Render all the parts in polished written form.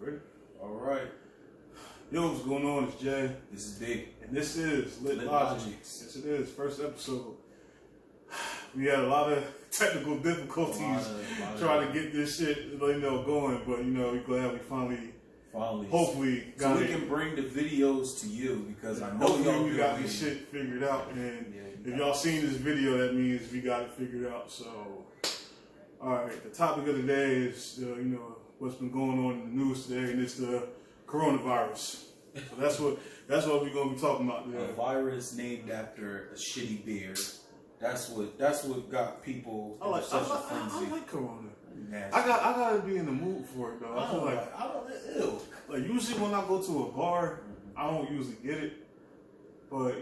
Ready? All right. Yo, what's going on? It's Jay. This is Big. And this is Lit Logics. Logics. Yes, it is. First episode. We had a lot of technical difficulties trying to get this shit, going. But, we're glad we finally hopefully got so we can bring the videos to you because I know y'all we got this shit figured out. And if y'all seen this video, that means we got it figured out. So, all right. The topic of the day is, what's been going on in the news today, and it's the coronavirus. So that's what we're gonna be talking about today. A virus named after a shitty beer. That's what got people in such a frenzy. I like Corona. Nasty. I gotta be in the mood for it though. I feel like Like usually when I go to a bar, I don't usually get it. But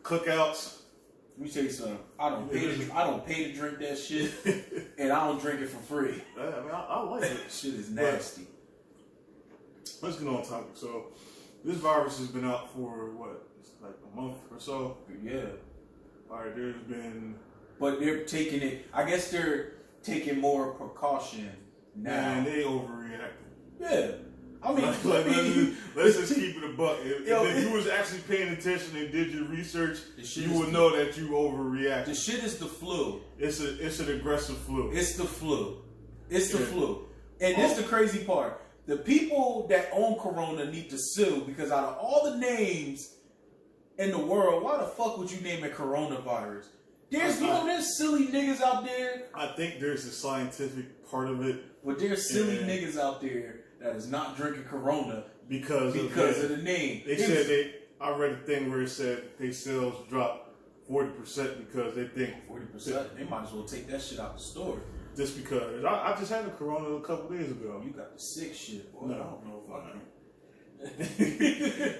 cookouts. Let me tell you something. I don't pay to drink that shit, and I don't drink it for free. I like it. Shit is nasty. But let's get on topic. So this virus has been out for like a month or so. Yeah. All right, there's been... But they're taking it... I guess they're taking more precaution now. Man, they overreacting. Yeah. I mean... let's just keep it a buck. If you was actually paying attention and did your research, you would know that you overreacted. The shit is the flu. It's an aggressive flu. It's the flu. It's the flu. And this the crazy part. The people that own Corona need to sue because out of all the names in the world, why the fuck would you name it coronavirus? There's silly niggas out there. I think there's a scientific part of it. But there's silly niggas out there that is not drinking Corona because of the name. I read a thing where it said their sales dropped 40% because they think 40%. They might as well take that shit out the store. Just because I just had a Corona a couple days ago. You got the sick shit, boy. No, I don't know if I can.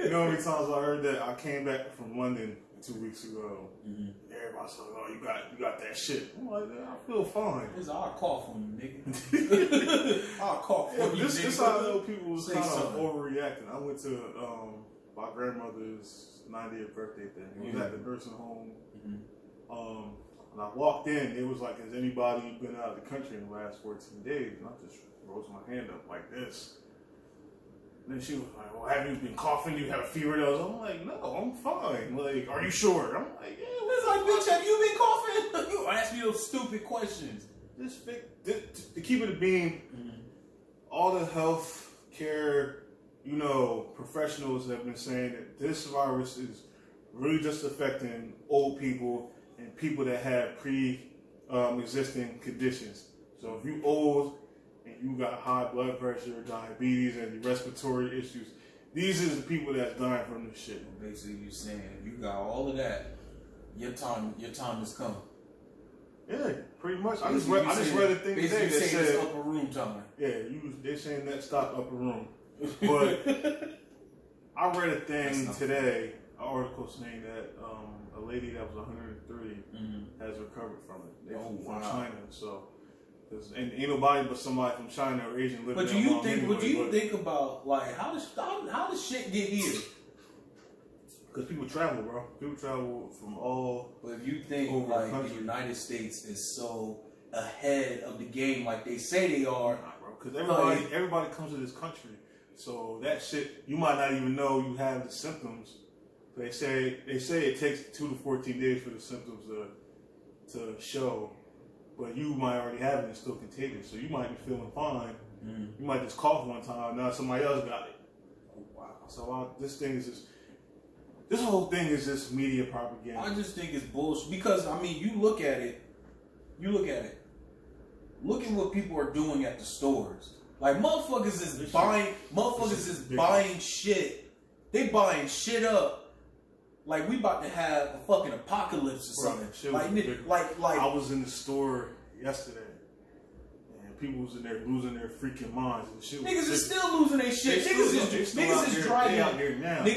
You know how many times I heard that? I came back from London 2 weeks ago. Everybody's like, "Oh, you got that shit." I'm like, I feel fine. I'll cough on you, nigga. I'll cough on you, nigga. This how I know people was kind of overreacting. I went to my grandmother's 90th birthday thing. It was at the nursing home. When I walked in, it was like, has anybody been out of the country in the last 14 days? And I just rose my hand up like this. And then she was like, well, have you been coughing? You have a fever? I'm like, no, I'm fine. Like, are you sure? I'm like, yeah. It's like, bitch, have you been coughing? You ask me those stupid questions. To keep it a beam, all the health care, professionals have been saying that this virus is really just affecting old people and people that have pre-existing conditions. So if you old and you got high blood pressure, diabetes, and respiratory issues, these are the people that's dying from this shit. Basically, you're saying you got all of that. Your time has come. Yeah, pretty much. I just read a thing today that said it's upper room time. Yeah, they're saying that stop upper room. But I read a thing today, an article saying that a lady that was 103 has recovered from it. They're from China, so ain't nobody but somebody from China or Asian living. But do you think about like how does shit get here? Because people travel, bro. People travel from all. But if you think like the United States is so ahead of the game, like they say they are, bro. Because everybody comes to this country, so that shit you might not even know you have the symptoms. They say it takes 2 to 14 days for the symptoms to show, but you might already have it and it's still contagious. So you might be feeling fine. You might just cough one time, now somebody else got it. Oh, wow. So this whole thing is just media propaganda. I just think it's bullshit because you look at it. Look at what people are doing at the stores. Like motherfuckers is buying shit. They buying shit up. Like we about to have a fucking apocalypse or something. Like I was in the store yesterday, and people was in there losing their freaking minds and shit. Niggas is still losing their shit. Niggas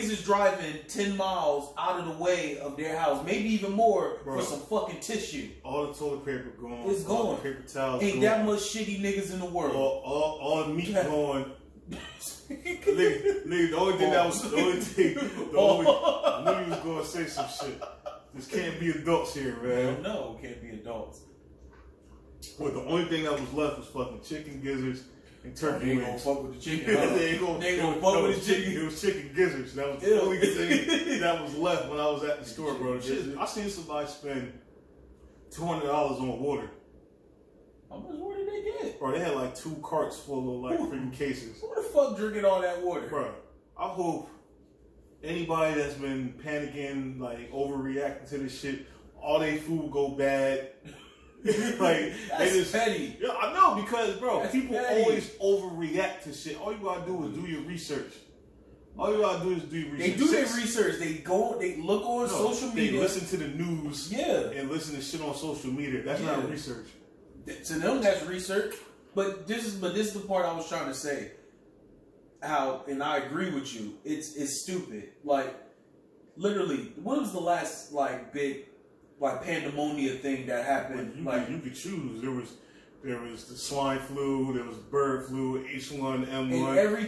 is driving 10 miles out of the way of their house, maybe even more, for some fucking tissue. All the toilet paper gone. It's gone. All the paper towels. Ain't that much shitty niggas in the world. All the meat gone. The only thing I knew you was gonna say some shit. This can't be adults here, man. No, it can't be adults. Well, the only thing that was left was fucking chicken gizzards and turkey They ain't wings. gonna fuck with the chicken. They ain't gonna fuck with the chicken. It was chicken gizzards. That was the only thing that was left when I was at the store, bro. Shit, I seen somebody spend $200 on water. How much water did they get? Bro, they had like 2 carts full of like freaking cases. Who the fuck drinking all that water? Bro, I hope anybody that's been panicking, like overreacting to this shit, all their food go bad. Like that's they just petty. Yeah, I know, because bro, That's people petty. always overreact to shit. All you gotta do is do your research. All you gotta do is do your research. They do their research. They look on social media. They listen to the news. Yeah. And listen to shit on social media. That's not research. To them, that's research. But this is the part I was trying to say. How, and I agree with you. It's stupid. Like, literally, when was the last like big like pandemonia thing that happened? You could choose. There was the swine flu. There was bird flu. H1N1. And every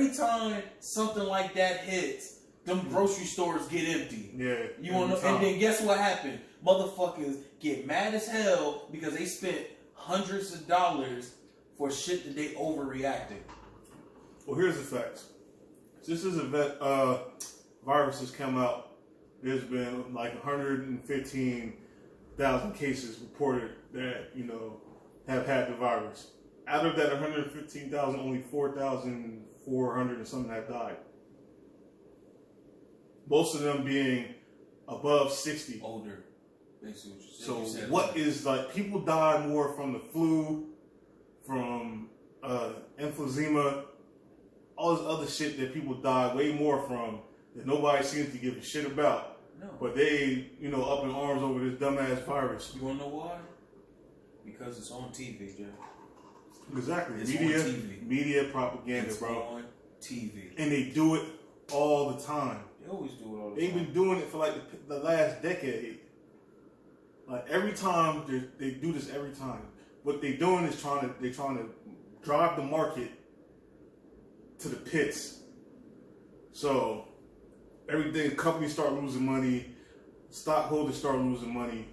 time something like that hits, them grocery stores get empty. Yeah. You want to, and then guess what happened? Motherfuckers get mad as hell because they spent hundreds of dollars for shit that they overreacted. Well, here's the facts. Since this virus has come out, there's been like 115,000 cases reported that, have had the virus. Out of that 115,000, only 4,400 and something have died. Most of them being above 60. Older. Basically, so what older. is like, people die more from the flu, from emphysema, all this other shit that people die way more from that nobody seems to give a shit about. No. But they, up in arms over this dumbass virus. You wanna know why? Because it's on TV, Jeff. Exactly. It's on TV. Media propaganda, It's bro. on TV. And they do it all the time. They always do it all the They've time. been doing it for like the last decade. Like every time they do this every time. What they're doing is trying to drive the market to the pits. So everything, companies start losing money, stockholders start losing money,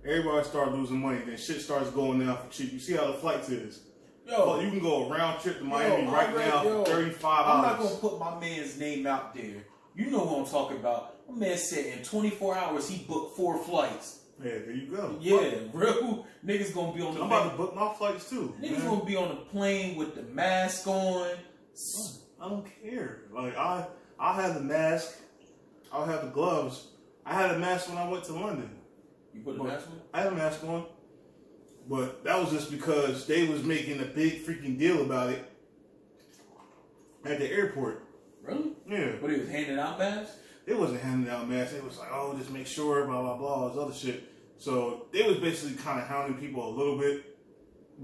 everybody start losing money, then shit starts going down for cheap. You see how the flights is. Yo, you can go a round trip to Miami right now for $35. I'm not gonna put my man's name out there. You know who I'm talking about. My man said in 24 hours he booked 4 flights. Yeah, there you go. Yeah, real niggas gonna be on the I'm about to book my flights too. Niggas gonna be on the plane with the mask on. I don't care. Like I have the mask. I'll have the gloves. I had a mask when I went to London. You put the mask on? I had a mask on. But that was just because they was making a big freaking deal about it at the airport. Really? Yeah. But he was handing out masks? They wasn't handing out masks. They was like, oh, just make sure, blah, blah, blah, all this other shit. So they was basically kind of hounding people a little bit.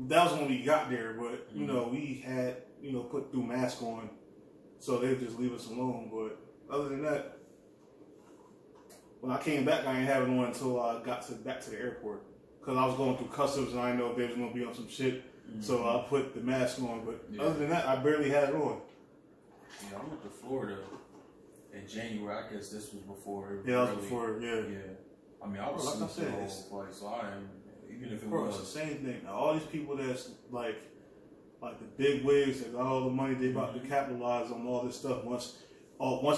That was when we got there, but, we had, put through mask on. So they would just leave us alone. But other than that, when I came back, I didn't have it on until I got back to the airport. Because I was going through customs and I didn't know if they was going to be on some shit. Mm-hmm. So I put the mask on. But other than that, I barely had it on. Yeah, I went to Florida in January. I guess this was before. Yeah, that was before, yeah. I mean, I was like I said, the whole flight, so I am, even if it was. It's the same thing. Now, all these people that's like the big wigs that got all the money, they about to capitalize on all this stuff. Once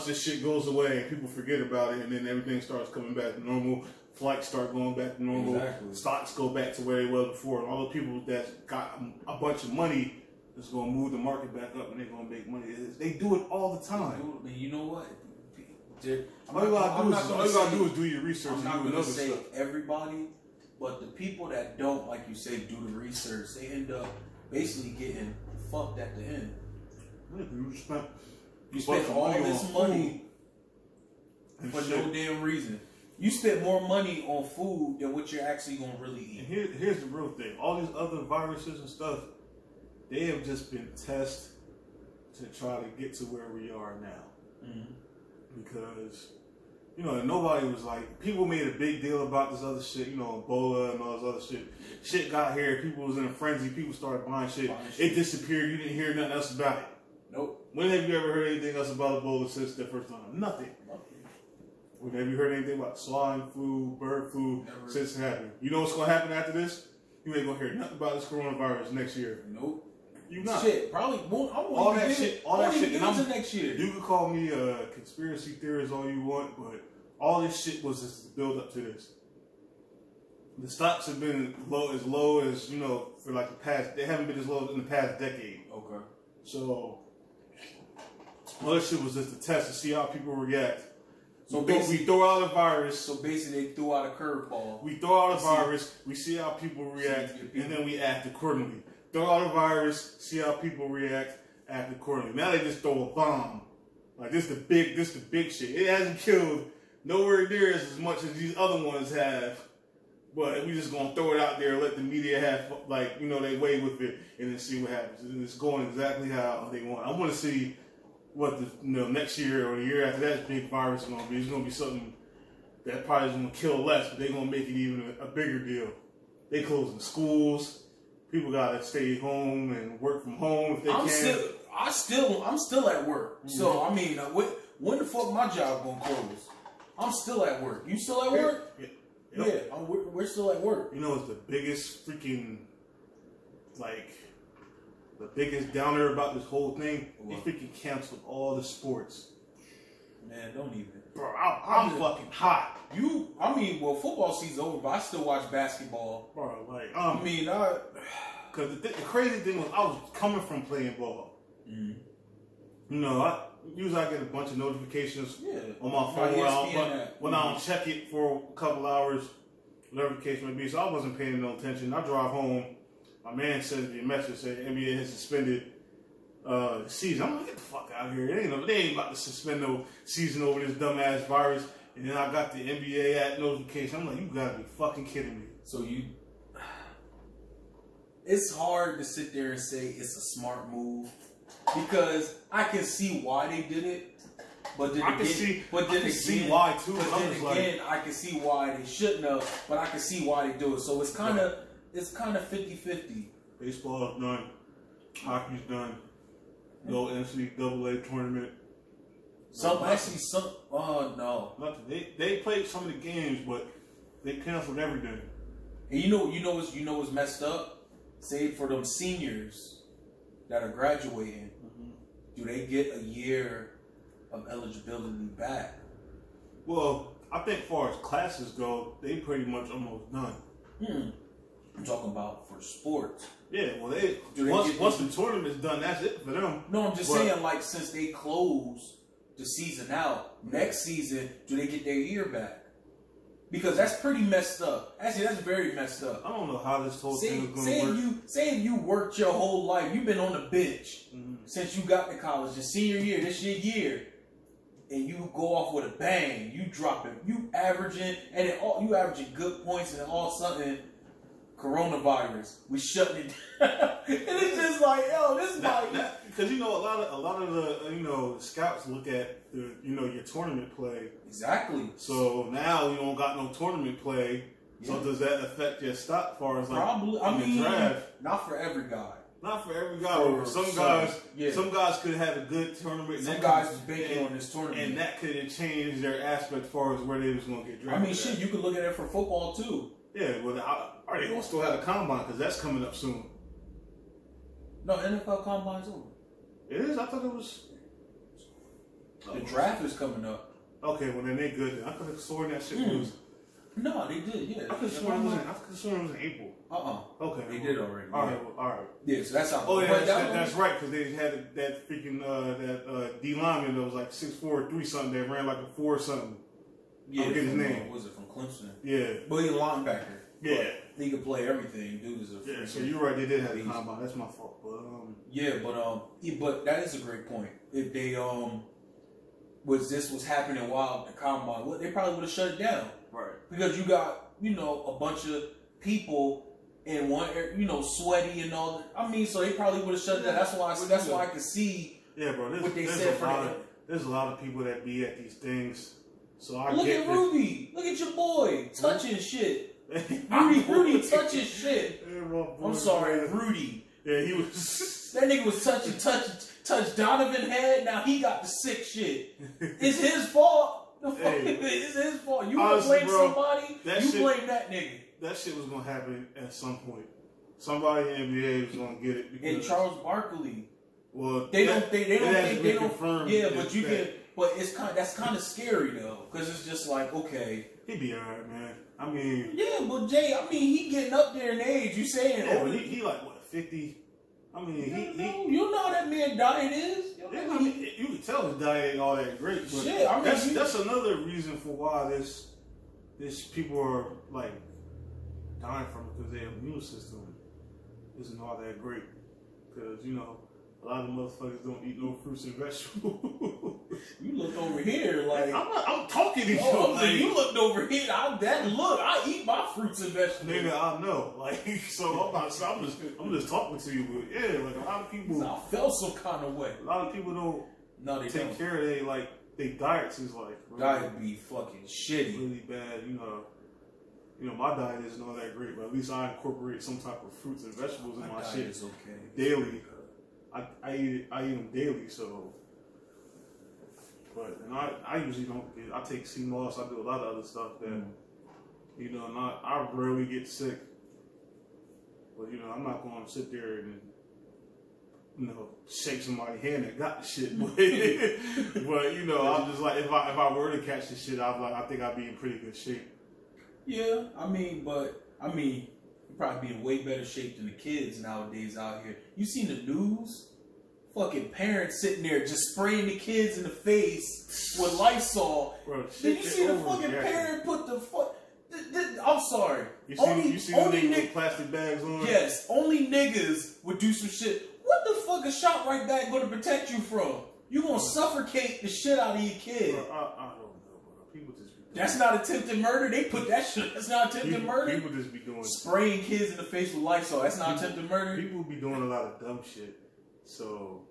this shit goes away and people forget about it, and then everything starts coming back to normal, flights start going back to normal, stocks go back to where they were before, and all the people that got a bunch of money is going to move the market back up and they're going to make money. They do it all the time. And you know what? All you gotta do is do your research. I'm not gonna say everybody, but the people that don't, like you say, do the research, they end up basically getting fucked at the end. You spent all this money for no damn reason. You spent more money on food than what you're actually gonna really eat. And here's the real thing: all these other viruses and stuff, they have just been tested to try to get to where we are now. Mm-hmm. Because, nobody was like, people made a big deal about this other shit, Ebola and all this other shit. Shit got here, people was in a frenzy, people started buying shit. It disappeared, you didn't hear nothing else about it. Nope. When have you ever heard anything else about Ebola since the first time? Nothing. When have you heard anything about swine flu, bird flu since it happened? You know what's going to happen after this? You ain't going to hear nothing about this coronavirus next year. Nope. You not. Shit, probably won't. I won't All even that get shit. it. All that shit. Get into next year. You can call me a conspiracy theorist all you want, but all this shit was just to build up to this. The stocks have been low as you know for like the past. They haven't been as low in the past decade. Okay. So all this shit was just a test to see how people react. So we throw out a virus. So basically, they threw out a curveball. We throw out a virus. We see how people react, and then we act accordingly. Throw out a virus. See how people react. Act accordingly. Now they just throw a bomb. Like this the big shit. It hasn't killed nowhere near as much as these other ones have. But we just gonna throw it out there, let the media have they way with it, and then see what happens. And it's going exactly how they want. I want to see what the next year or the year after that big virus is gonna be. It's gonna be something that probably is gonna kill less, but they're gonna make it even a bigger deal. They closing schools. People gotta stay home and work from home if they can. I'm still at work. Mm-hmm. So I mean, when the fuck my job gonna close? I'm still at work. You still at work? Yeah. Yep. Yeah, we're still at work. You know, it's the biggest freaking, the biggest downer about this whole thing. What? They freaking canceled all the sports. Man, don't even. Bro, I'm fucking hot. Football season's over, but I still watch basketball. Bro, because the crazy thing was I was coming from playing ball. Mm-hmm. You know, I get a bunch of notifications on my phone when I don't check it for a couple hours, whatever the case may be. So I wasn't paying no attention. I drive home. My man sends me a message saying NBA has suspended the season. I'm like, get the fuck out of here. They ain't about to suspend no season over this dumbass virus. And then I got the NBA Act notification. I'm like, you gotta be fucking kidding me. So it's hard to sit there and say it's a smart move. Because I can see why they did it, but then I can see why too. But then again, I can see why they shouldn't have, but I can see why they do it. So it's kind of 50-50. Baseball is done, hockey's done, no NCAA tournament. No. Nothing. They played some of the games, but they canceled everything. And you know what's messed up? Say for them seniors that are graduating, do they get a year of eligibility back? Well, I think as far as classes go, they pretty much almost done. I'm talking about for sports. Yeah, well, once the tournament's done, that's it for them. No, I'm just saying, since they close the season out, next season, do they get their year back? Because that's pretty messed up. Actually, that's very messed up. I don't know how this whole thing is going to work. Saying you worked your whole life, you've been on the bench since you got to college, your senior year, this your year, and you go off with a bang, you drop it, you averaging good points, and all of a sudden, coronavirus, we shutting it down. And it's just like, this is because a lot of the scouts look at your tournament play. Exactly. So now you don't got no tournament play. Yeah. So does that affect your stock as far as probably? The draft? Not for every guy. Not for every guy. Some guys could have a good tournament. Some guys was banking on this tournament, and that could have changed their aspect as far as where they was going to get drafted. You could look at it for football too. Yeah, well, are they going to still have a combine? Because that's coming up soon. No, NFL combine's over. It is? I thought it was... The draft is coming up. Okay, well then they good. I could have sworn that shit was... No, they did, yeah. I could have sworn it was in April. Okay. They did already. All right. Yeah, so that's how... Oh, yeah, that's right, because they had that freaking, D lineman that was like 6'4", 3 something, that ran like a 4 something. Yeah, I forget his name. Was it from Clemson? Yeah. But he's a linebacker. Yeah. He could play everything. Dude is a so you're right, they did have a combine. That's my fault. But but that is a great point. If they was happening while the combine, they probably would have shut it down. Right. Because you got, a bunch of people in one, sweaty and all that. So they probably would have shut it down. That's why I could see what they said for that. There's a lot of people that be at these things. So look at Rudy. Look at your boy touching shit. Rudy touching shit. I'm sorry, Rudy. Yeah, he was. That nigga was touch Donovan head. Now he got the sick shit. It's his fault. It's his fault. You want to blame somebody? Blame that nigga. That shit was gonna happen at some point. somebody in the NBA is gonna get it. And Charles Barkley. Well, They don't. confirmed. Yeah, but you can. But that's kind of scary though, because it's just like, okay, he'd be alright, man. I mean, yeah, but Jay, I mean, he getting up there in age. You saying? Yeah, but he like what 50? I mean, you know how that man diet is. I mean, you can tell his diet ain't all that great. But shit, I mean, that's another reason for why this people are like dying from it, because their immune system isn't all that great. Because a lot of motherfuckers don't eat no fruits and vegetables. You looked over here like I'm talking to you. You looked over here. I eat my fruits and vegetables. Nigga, I know. Like, so I'm just talking to you. But yeah, like a lot of people. I felt some kind of way. A lot of people don't take care of their diets is like really, diet be fucking shitty, really bad. My diet isn't all that great, but at least I incorporate some type of fruits and vegetables in my shit daily. I eat them daily, so. But I usually don't get. I take sea moss. I do a lot of other stuff that, and I rarely get sick. But I'm not going to sit there and shake somebody's hand that got the shit. But I'm just like, if I were to catch the shit, I think I'd be in pretty good shape. Yeah, you probably be in way better shape than the kids nowadays out here. You seen the news? Fucking parents sitting there just spraying the kids in the face with Lysol. Bro, did you see the fucking parent put the fuck? I'm sorry. You see the niggas with plastic bags on? Yes, only niggas would do some shit. What the fuck is shot right back going to protect you from? You gonna suffocate the shit out of your kid. Bro, I don't know, bro. People just be that's not attempted murder. They put that shit. That's not attempted murder. People just be doing spraying kids in the face with Lysol. That's not attempted murder. People be doing a lot of dumb shit. So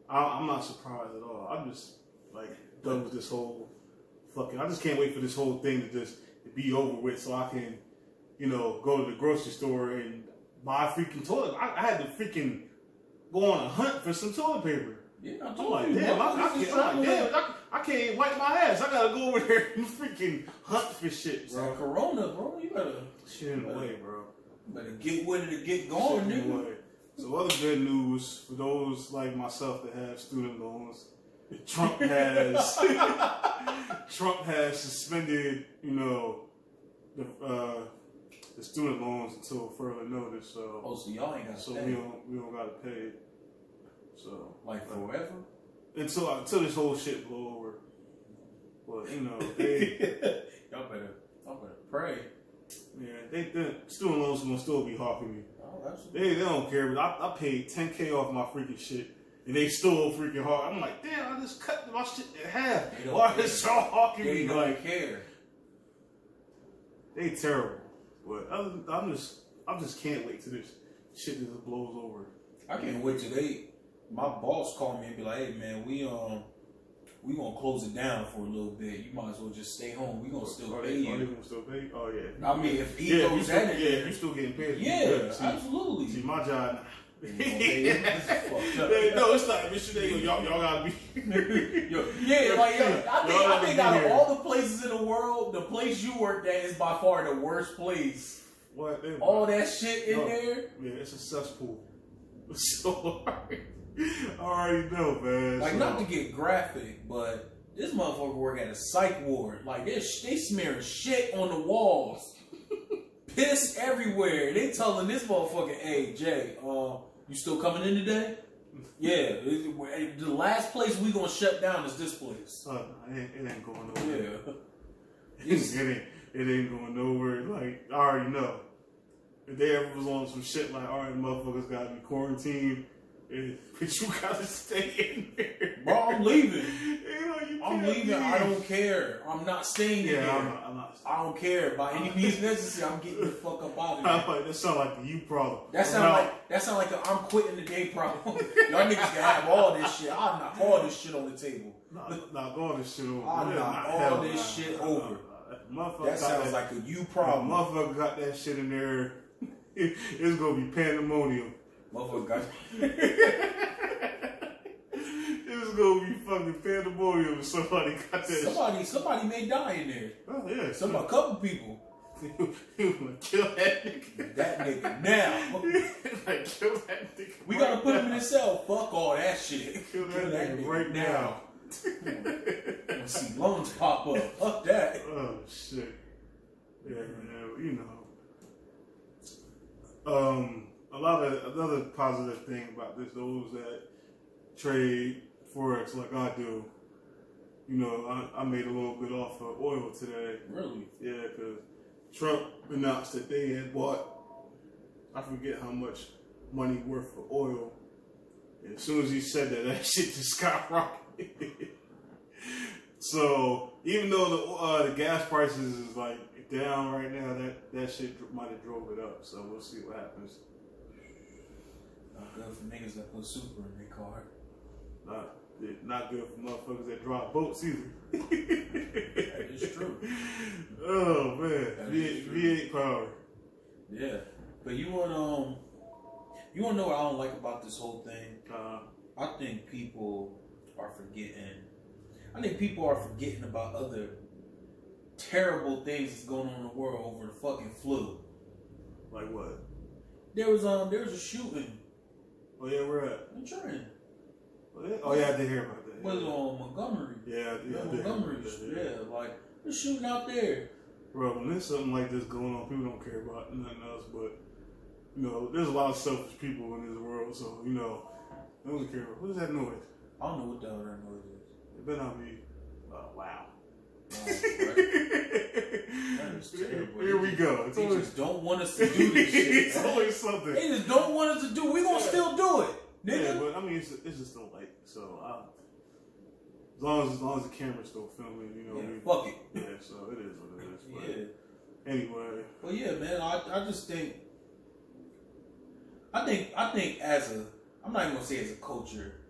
I'm not surprised at all. I'm just like done with this whole fucking. I just can't wait for this whole thing to just be over with, so I can, go to the grocery store and buy freaking toilet. I had to freaking go on a hunt for some toilet paper. Yeah, I'm like, damn, I can't even wipe my ass. I gotta go over there and freaking hunt for shit, bro. It's Corona, bro. You better shit in the way, bro. Better get with it and get going, nigga. So other good news for those like myself that have student loans, Trump has suspended, the student loans until further notice. So so y'all ain't got to pay. we don't gotta pay it. So forever? Until this whole shit blow over. But y'all better pray. Yeah, the student loans are gonna still be hawking me. Oh, they don't care, but I paid $10K off my freaking shit, and they still freaking hawk. I'm like, damn, I just cut my shit in half. Why is y'all hawking me? They don't care. They terrible. But I just can't wait till this shit just blows over. I can't wait till my boss called me and be like, hey man, we gonna close it down for a little bit. You might as well just stay home. We gonna still pay you. They gonna still pay? Oh yeah. I mean, if he goes that in there, you still getting paid. Yeah, absolutely. See, my job. No, it's not. This shit, y'all gotta be. I think out of all the places in the world, the place you worked at is by far the worst place. What? All that shit in there. Yeah, it's a cesspool. So I already know, man. Like, not to get graphic, but this motherfucker work at a psych ward. Like, they smearing shit on the walls. Piss everywhere. They telling this motherfucker, hey, Jay, you still coming in today? Yeah. The last place we gonna shut down is this place. It ain't going nowhere. Yeah. it ain't going nowhere. Like, I already know. If they ever was on some shit like, all right, motherfuckers gotta be quarantined, but you gotta stay in there. Bro, I'm leaving. I'm leaving. Leave. I don't care. I'm not staying in there. I'm not. I don't care. By any means necessary, I'm getting the fuck up out of there. That sound like the you problem. That sound like a I'm quitting the day problem. Y'all niggas can have all this shit. I'll knock all this shit on the table. Knock all this shit over. I'll knock all this shit over. That sounds like a you problem. Motherfucker got that shit in there. It's gonna be pandemonium. Motherfucker got It's gonna be fucking pandemonium if somebody got that Somebody may die in there. Oh yeah. A couple people. He wanna kill that nigga. That nigga now. Like, kill that nigga. We gotta put him in his cell. Fuck all that shit. Kill that nigga right now. Wanna see lungs pop up. Fuck that. Oh shit. Yeah, man. You know. Another positive thing about this, those that trade Forex like I do, you know, I made a little bit off of oil today. Really? Yeah, because Trump announced that they had bought, I forget how much money worth for oil. And as soon as he said that, that shit just skyrocketed. So even though the gas prices is like down right now, that shit might have drove it up. So we'll see what happens. Not good for niggas that put super in their car. Not good for motherfuckers that drive boats either. That is true. Oh man, V8 power. Yeah, but you wanna know what I don't like about this whole thing? I think people are forgetting. I think people are forgetting about other terrible things that's going on in the world over the fucking flu. Like what? There was a shooting. Oh yeah, where at? In Trenton. Oh yeah, I did hear about that. Was on Montgomery. Yeah, Montgomery. Yeah, like they're shooting out there. Bro, when there's something like this going on, people don't care about nothing else. But you know, there's a lot of selfish people in this world, so you know, they don't care. What is that noise? I don't know what the hell that noise is. It better not be. Wow. That is terrible. Here we go. They just don't want us to do this shit. It's always something. They just don't want us to do. We gonna still do it, nigga. Yeah, but I mean, it's just a light. So as long as the camera's still filming, you know. Yeah, fuck it. Yeah, so it is what it is. But Yeah. anyway. Well, yeah, man. I just think. I think as a. I'm not even gonna say as a culture.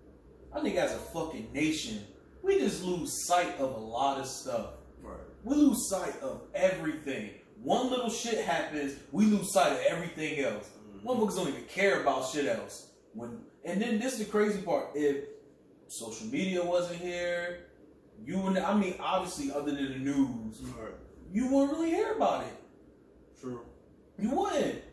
I think as a fucking nation, we just lose sight of a lot of stuff. Right. We lose sight of everything. One little shit happens, we lose sight of everything else. Motherfuckers don't even care about shit else. And then this is the crazy part. If social media wasn't here, you wouldn't. I mean, obviously, other than the news, Right. you wouldn't really hear about it. True. You wouldn't.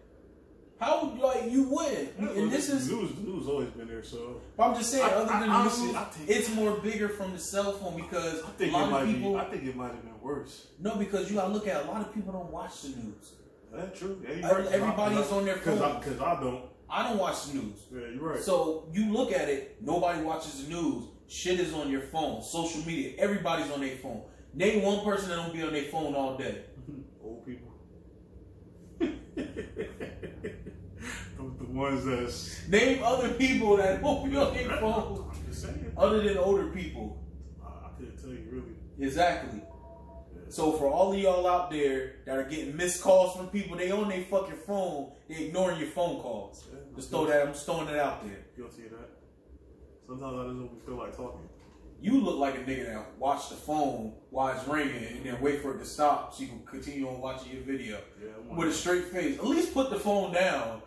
How you wouldn't? Yeah, And this is. the news always been there. So. But I'm just saying, other than the honestly, news, it's more bigger from the cell phone because I think a lot of people. I think it might have been worse. No, because you gotta look at a lot of people don't watch the news. That's true. Yeah, Everybody's on their phone. Because I don't. I don't watch the news. Yeah, you're right. So you look at it, nobody watches the news. Shit is on your phone. Social media, everybody's on their phone. Name one person that don't be on their phone all day. Old people. The ones that's... Name other people that won't be on their phone. I'm just saying. Other than older people. I couldn't tell you really. Exactly. Yeah. So for all of y'all out there that are getting missed calls from people, they on their fucking phone, they ignoring your phone calls. Just throw that. I'm just throwing it out there. Guilty of that. Sometimes I just don't feel like talking. You look like a nigga that watch the phone while it's ringing and then wait for it to stop so you can continue on watching your video with a straight face. At least put the phone down.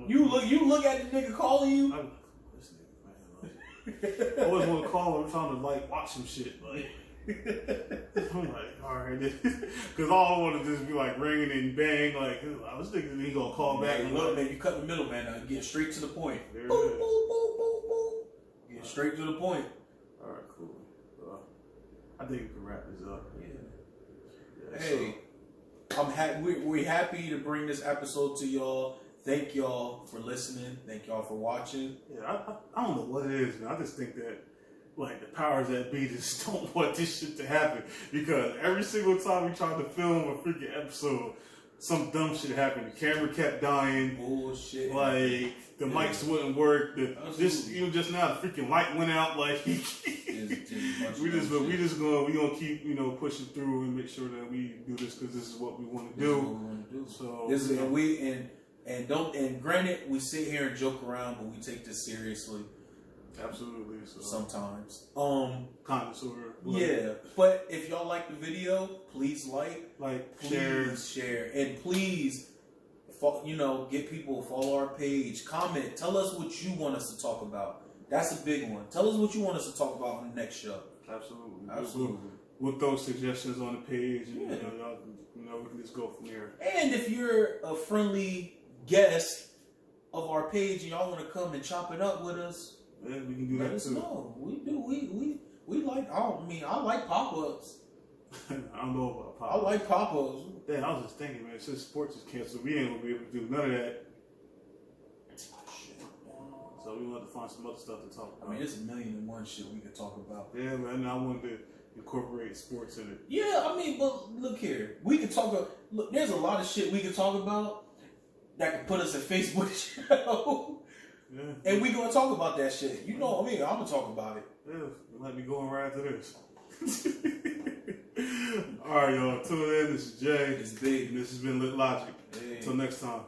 You look at the nigga calling you. This nigga, man, I always want to call him. I'm trying to like watch some shit. Like I'm like, all right, because all I want to just be like ringing and bang. Like I was thinking he gonna call back. And look, man, you cut the middle, man. Now get straight to the point. There Boop, it is. boop, boop, boop, boop. Get straight to the point. All right, cool. I think we can wrap this up. Yeah. Hey, I'm happy. We're happy to bring this episode to y'all. Thank y'all for listening. Thank y'all for watching. Yeah, I don't know what it is, man. I just think that like the powers that be just don't want this shit to happen because every single time we tried to film a freaking episode, some dumb shit happened. The camera kept dying. Bullshit. Like the mics wouldn't work. Just now the freaking light went out. Like we gonna keep pushing through and make sure that we do this because this is what we want to do. So this is and granted we sit here and joke around, but we take this seriously. Absolutely. So sometimes. Kind of, sort of. Yeah. But if y'all like the video, please please share, and please, get people follow our page, comment, tell us what you want us to talk about. That's a big one. Tell us what you want us to talk about on the next show. Absolutely. we'll throw suggestions on the page, and we can just go from there. And if you're a friendly guest of our page and y'all want to come and chop it up with us, yeah, we can do let that us too. know. We do. We like. I like pop-ups. I don't know about pop. I like pop-ups. Damn, I was just thinking, man. Since sports is canceled, we ain't gonna be able to do none of that. So we want to find some other stuff to talk about. I mean, there's a million and one shit we could talk about. Yeah, man. I wanted to incorporate sports in it. Yeah, I mean, but look here. We could talk. Look, there's a lot of shit we could talk about that could put us in Facebook show. Yeah. And we gonna talk about that shit. You know what I mean? I'm gonna talk about it. Yeah, you might be going right after this. All right, y'all. Tune in. This is Jay. It's big. And this has been Lit Logic. Hey. Until next time.